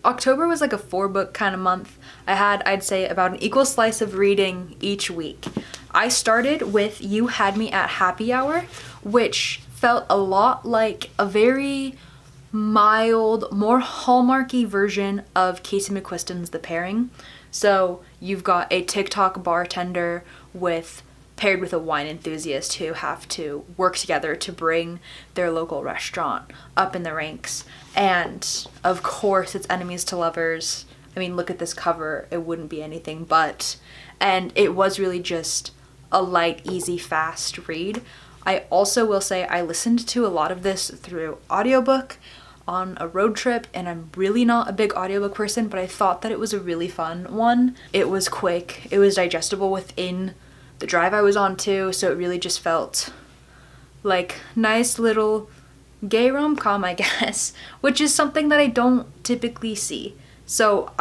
October was like a 4-book kind of month. I had, I'd say, about an equal slice of reading each week. I started with You Had Me at Happy Hour, which felt a lot like a very mild, more hallmarky version of Casey McQuiston's The Pairing. So you've got a TikTok bartender paired with a wine enthusiast who have to work together to bring their local restaurant up in the ranks. And of course it's enemies to lovers. I mean, look at this cover, it wouldn't be anything but. And it was really just a light, easy, fast read. I also will say I listened to a lot of this through audiobook on a road trip, and I'm really not a big audiobook person, but I thought that it was a really fun one. It was quick, it was digestible within the drive I was on too, so it really just felt like nice little gay rom-com, I guess, which is something that I don't typically see. So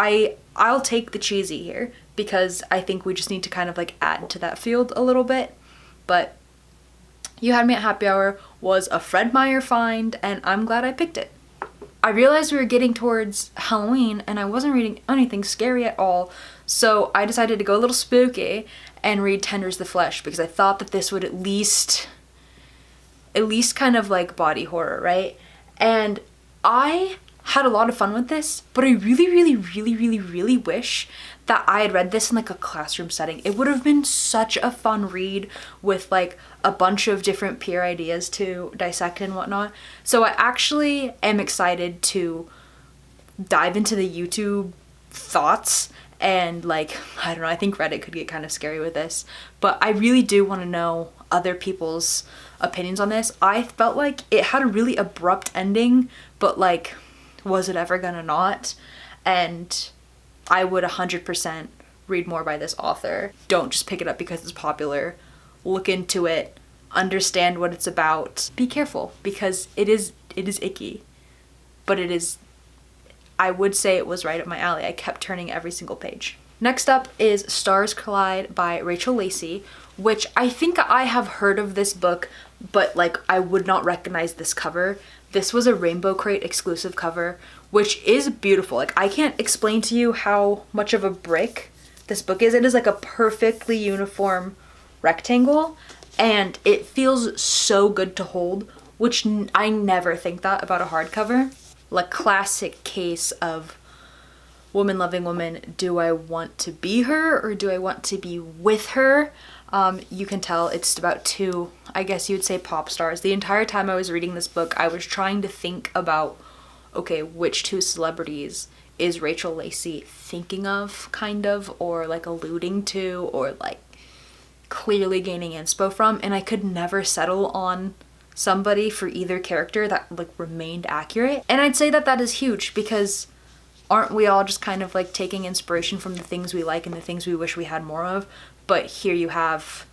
I'll take the cheesy here, because I think we just need to kind of like add to that field a little bit. But You Had Me at Happy Hour was a Fred Meyer find, and I'm glad I picked it. I realized we were getting towards Halloween and I wasn't reading anything scary at all, so I decided to go a little spooky and read Tenders the Flesh, because I thought that this would at least kind of like body horror, right? And I had a lot of fun with this, but I really wish that I had read this in like a classroom setting. It would have been such a fun read with like a bunch of different peer ideas to dissect and whatnot. So I actually am excited to dive into the YouTube thoughts, and like, I don't know, I think Reddit could get kind of scary with this, but I really do want to know other people's opinions on this. I felt like it had a really abrupt ending, but like, was it ever gonna not? And I would 100% read more by this author. Don't just pick it up because it's popular. Look into it, understand what it's about. Be careful, because it is icky, but I would say it was right up my alley. I kept turning every single page. Next up is Stars Collide by Rachel Lacey, which I think I have heard of this book, but like I would not recognize this cover. This was a Rainbow Crate exclusive cover, which is beautiful. Like, I can't explain to you how much of a brick this book is. It is like a perfectly uniform rectangle, and it feels so good to hold, which I never think that about a hardcover. Like, classic case of woman loving woman. Do I want to be her or do I want to be with her? You can tell it's about two, I guess you would say, pop stars. The entire time I was reading this book, I was trying to think about, okay, which two celebrities is Rachel Lacey thinking of, kind of, or like alluding to, or like clearly gaining inspo from, and I could never settle on somebody for either character that like remained accurate. And I'd say that that is huge, because aren't we all just kind of like taking inspiration from the things we like and the things we wish we had more of? But here you have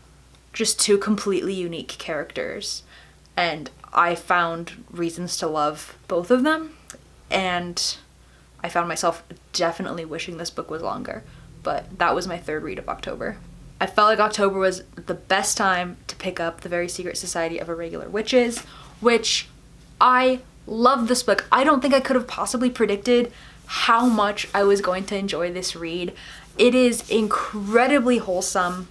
just two completely unique characters, and I found reasons to love both of them, and I found myself definitely wishing this book was longer. But that was my third read of October. I felt like October was the best time to pick up The Very Secret Society of Irregular Witches, which I love this book. I don't think I could have possibly predicted how much I was going to enjoy this read. It is incredibly wholesome.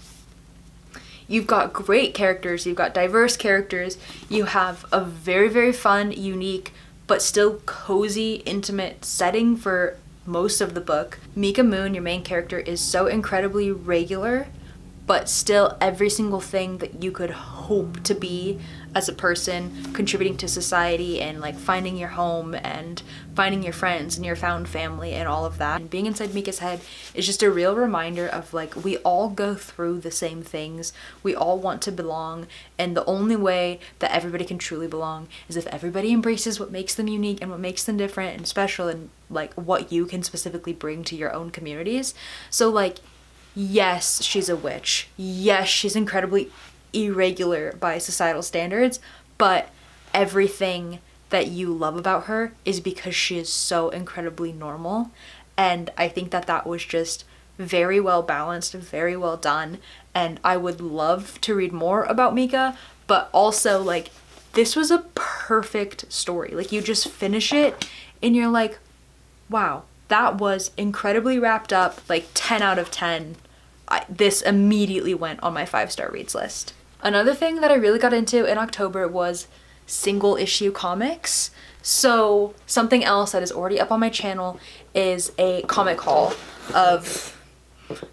You've got great characters, you've got diverse characters, you have a very fun, unique, but still cozy, intimate setting for most of the book. Mika Moon, your main character, is so incredibly regular, but still every single thing that you could hope to be as a person, contributing to society and like finding your home and finding your friends and your found family and all of that. And being inside Mika's head is just a real reminder of like, we all go through the same things. We all want to belong, and the only way that everybody can truly belong is if everybody embraces what makes them unique and what makes them different and special, and like what you can specifically bring to your own communities. So like, yes, she's a witch. Yes, she's incredibly irregular by societal standards, but everything that you love about her is because she is so incredibly normal. And I think that that was just very well balanced, very well done. And I would love to read more about Mika, but also like, this was a perfect story. Like, you just finish it and you're like, wow, that was incredibly wrapped up, like 10 out of 10. This immediately went on my 5-star reads list. Another thing that I really got into in October was single issue comics. So something else that is already up on my channel is a comic haul of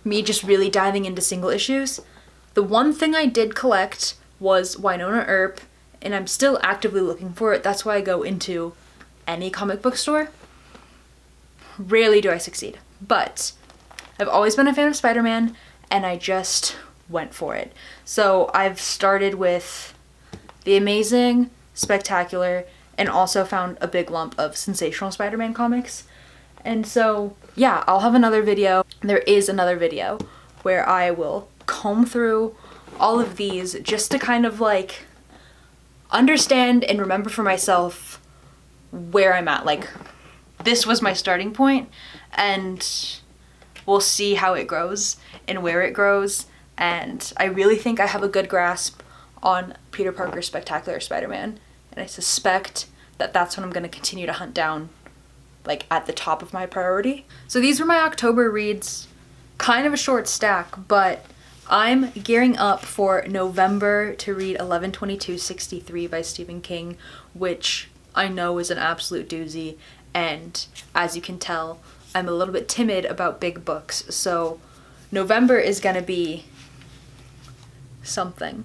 me just really diving into single issues. The one thing I did collect was Winona Earp, and I'm still actively looking for it. That's why I go into any comic book store. Rarely do I succeed, but I've always been a fan of Spider-Man, and I just went for it. So I've started with The Amazing, Spectacular, and also found a big lump of Sensational Spider-Man comics. And so, yeah, I'll have another video. There is another video where I will comb through all of these just to kind of like understand and remember for myself where I'm at. Like, this was my starting point, and we'll see how it grows and where it grows. And I really think I have a good grasp on Peter Parker's Spectacular Spider-Man, and I suspect that that's what I'm going to continue to hunt down, like at the top of my priority. So these were my October reads. Kind of a short stack, but I'm gearing up for November to read 11/22/63 by Stephen King, which I know is an absolute doozy, and as you can tell, I'm a little bit timid about big books, so November is gonna be something.